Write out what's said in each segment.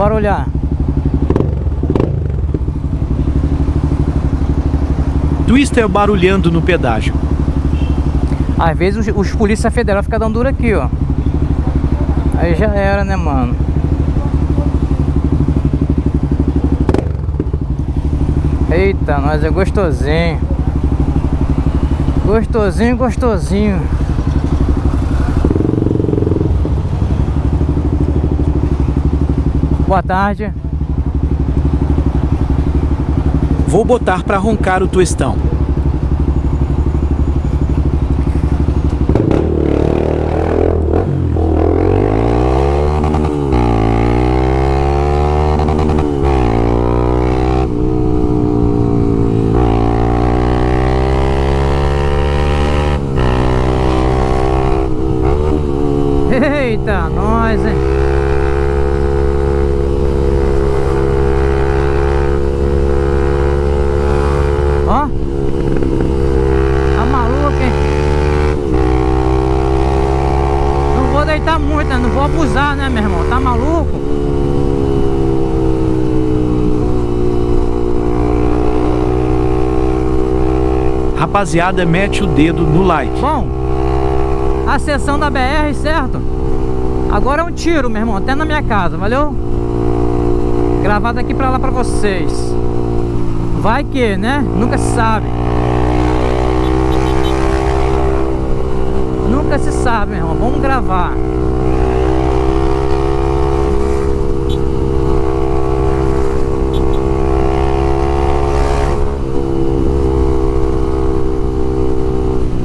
Bora olhar. Twister barulhando no pedágio. Às vezes os polícia federal ficam dando duro aqui, ó. Aí já era, né, mano? Eita, nós é gostosinho. Gostosinho, gostosinho. Boa tarde. Vou botar pra roncar o twistão. Eita, nós, hein? Ó. Tá maluco, hein? Não vou deitar muito, né? Não vou abusar, né, meu irmão? Tá maluco? Rapaziada, mete o dedo no like. Bom, a sessão da BR, certo? Agora é um tiro, meu irmão, até na minha casa, valeu? Gravado aqui pra lá pra vocês. Vai que, né? Nunca se sabe. Nunca se sabe, meu irmão. Vamos gravar.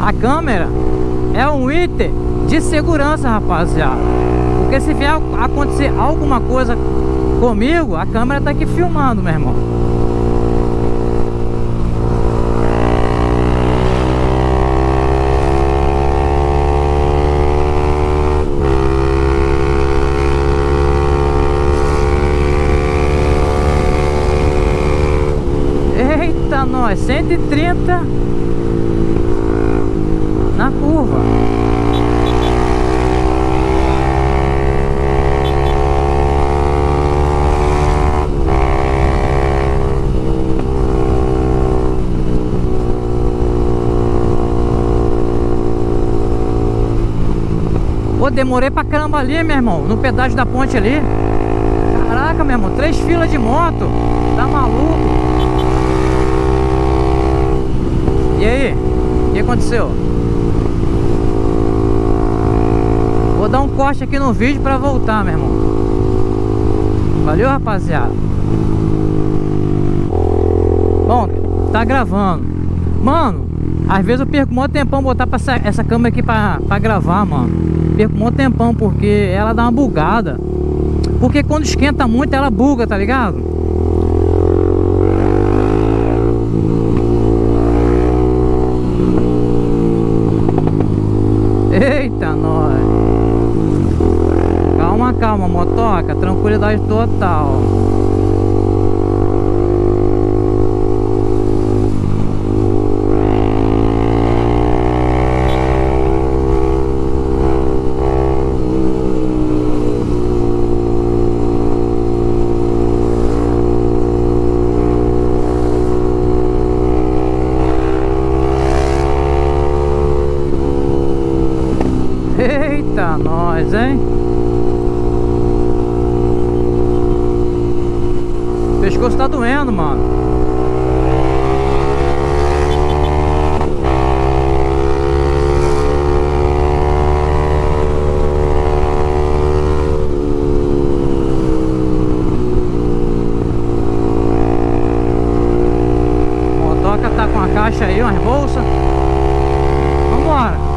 A câmera é um item de segurança, rapaziada. Porque se vier acontecer alguma coisa comigo, a câmera tá aqui filmando, meu irmão. Eita, nós, 130 na curva. Pô, demorei pra caramba ali, meu irmão, no pedágio da ponte ali. Caraca, meu irmão, 3 filas de moto. Tá maluco? E aí? O que aconteceu? Vou dar um corte aqui no vídeo pra voltar, meu irmão. Valeu, rapaziada. Bom, tá gravando. Mano, às vezes eu perco um maior tempão botar essa câmera aqui pra gravar, mano. Perco um maior tempão porque ela dá uma bugada. Porque quando esquenta muito ela buga, tá ligado? Eita, nós. Calma, calma, motoca. Tranquilidade total. Eita, nós, hein? O pescoço tá doendo, mano. A motoca tá com a caixa aí, umas bolsas. Vambora.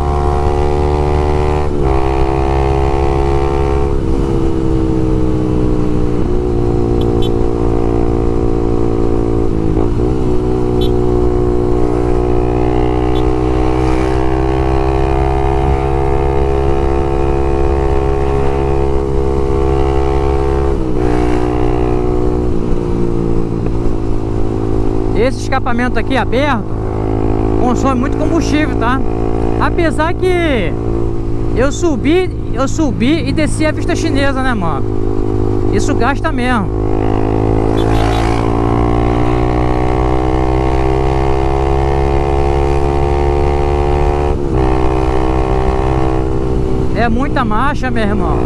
Esse escapamento aqui aberto consome muito combustível, tá? Apesar que eu subi e desci a vista chinesa, né, mano? Isso gasta mesmo. É muita marcha, meu irmão.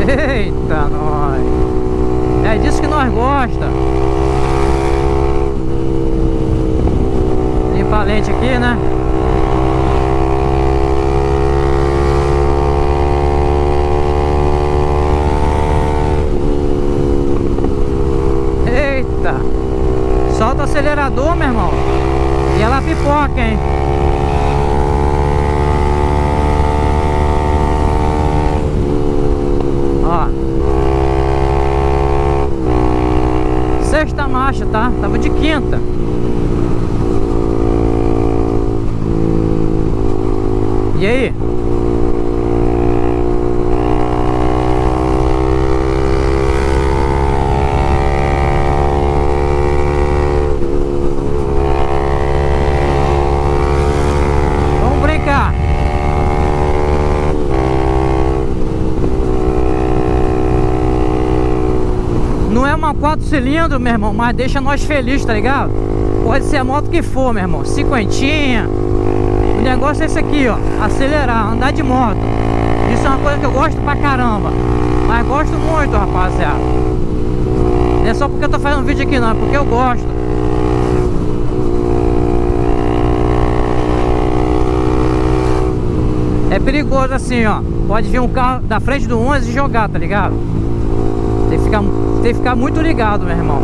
Eita, nós. É disso que nós gosta. Limpa a lente aqui, né? Eita. Solta o acelerador, meu irmão. E ela pipoca, hein? Ó. Sexta marcha, tá? Tava de quinta. E aí? Vamos brincar. Não é uma 4 cilindros, meu irmão, mas deixa nós felizes, tá ligado? Pode ser a moto que for, meu irmão. Cinquentinha. O negócio é esse aqui, ó. Acelerar, andar de moto. Isso é uma coisa que eu gosto pra caramba. Mas gosto muito, rapaziada. Não é só porque eu tô fazendo vídeo aqui, não. É porque eu gosto. É perigoso assim, ó. Pode vir um carro da frente do 11 e jogar, tá ligado? Tem que ficar muito ligado, meu irmão.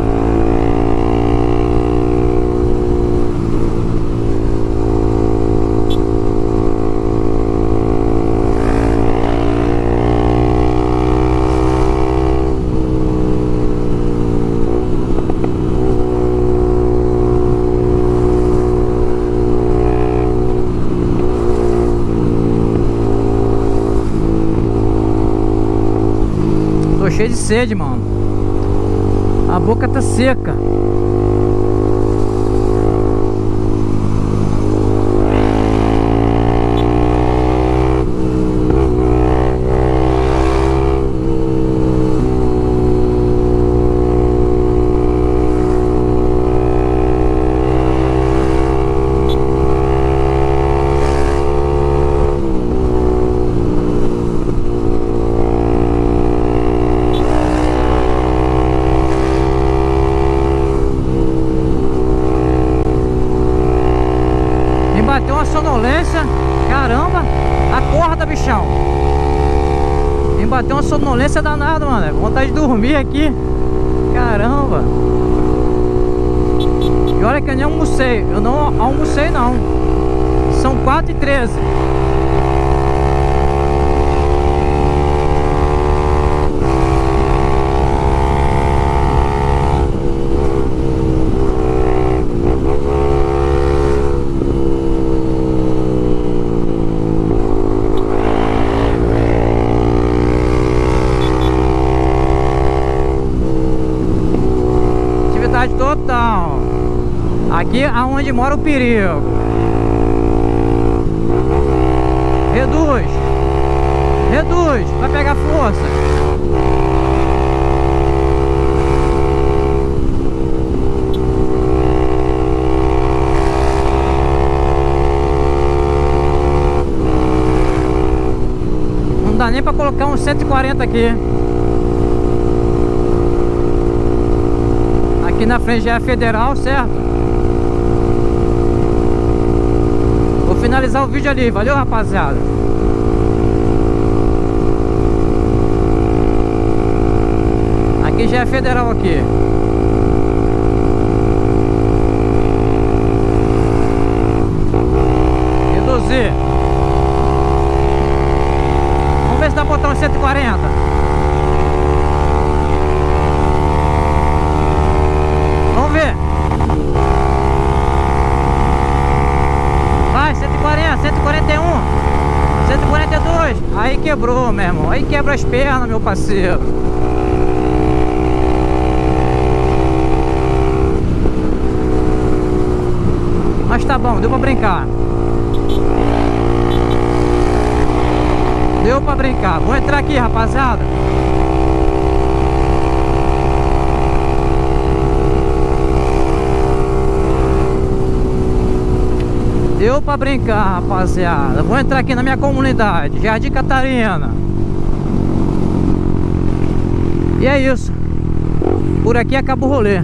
Tô cheio de sede, mano. A boca tá seca. Bateu uma sonolência. Caramba. Acorda, bichão. Me bateu uma sonolência danada, mano. Vontade de dormir aqui. Caramba. E olha que eu nem almocei. Eu não almocei, não. São 4h13. Total. Aqui é onde mora o perigo. Reduz. Reduz. Vai pegar força. Não dá nem pra colocar uns 140 aqui. Aqui na frente já é federal, certo? Vou finalizar o vídeo ali. Valeu, rapaziada. Aqui já é federal aqui. Reduzir. Vamos ver se dá pra botar uns 140. Ô, meu irmão, aí quebra as pernas, meu parceiro. Mas tá bom, deu pra brincar. Deu pra brincar. Vou entrar aqui, rapaziada. Deu pra brincar, rapaziada. Vou entrar aqui na minha comunidade, Jardim Catarina. E é isso. Por aqui acaba o rolê.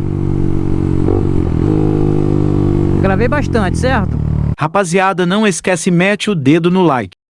Gravei bastante, certo? Rapaziada, não esquece, mete o dedo no like.